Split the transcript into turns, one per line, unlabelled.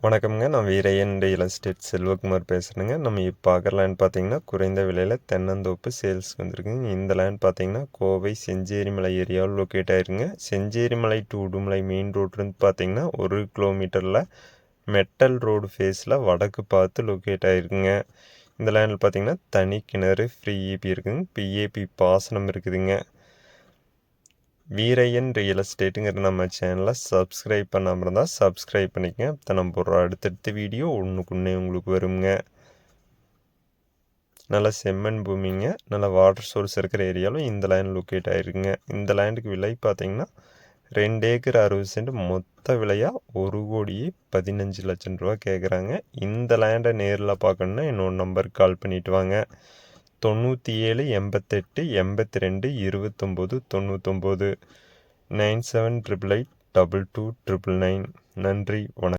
வணக்கம்ங்க. நான் Veeraiyan real estate Selvakumar பேசுகிறேங்க. நம்ம இப்போ பார்க்குற லேண்ட் பார்த்தீங்கன்னா, குறைந்த விலையில் தென்னந்தோப்பு சேல்ஸ்க்கு வந்திருக்குங்க. இந்த லேண்ட் பார்த்தீங்கன்னா, கோவை செஞ்சேரிமலை ஏரியாவில் லொக்கேட் ஆயிருங்க. செஞ்சேரிமலை டு உடுமலை மெயின் ரோட்லேருந்து பார்த்தீங்கன்னா 1 கிலோமீட்டரில் மெட்டல் ரோடு ஃபேஸில் வடக்கு பார்த்து லொக்கேட் ஆயிருக்குங்க. இந்த லேண்டில் பார்த்தீங்கன்னா தனி கிணறு, ஃப்ரீ இபி இருக்குதுங்க. பிஏபி பாசனம் இருக்குதுங்க. வீரையன் ரியல் எஸ்டேட்டுங்கிற நம்ம சேனலை சப்ஸ்கிரைப் பண்ணாமல் இருந்தால் சப்ஸ்கிரைப் பண்ணிக்கங்க. அப்போ நம்ம போடுற அடுத்தடுத்த வீடியோ ஒன்றுக்குன்னே உங்களுக்கு வருங்க. நல்ல செம்மண் பூமிங்க, நல்ல வாட்டர் சோர்ஸ் இருக்கிற ஏரியாவில் இந்த லேண்ட் லொக்கேட் ஆகிருக்குங்க. இந்த லேண்டுக்கு விலை பார்த்தீங்கன்னா 2 ஏக்கர் 60 சென்ட் மொத்த விலையாக 1,15,00,000 ரூபா கேட்குறாங்க. இந்த லேண்டை நேரில் பார்க்கணுன்னா என்னோட நம்பருக்கு கால் பண்ணிவிட்டு வாங்க. 97 88 82 29 99 9788 22 999. நன்றி, வணக்கம்.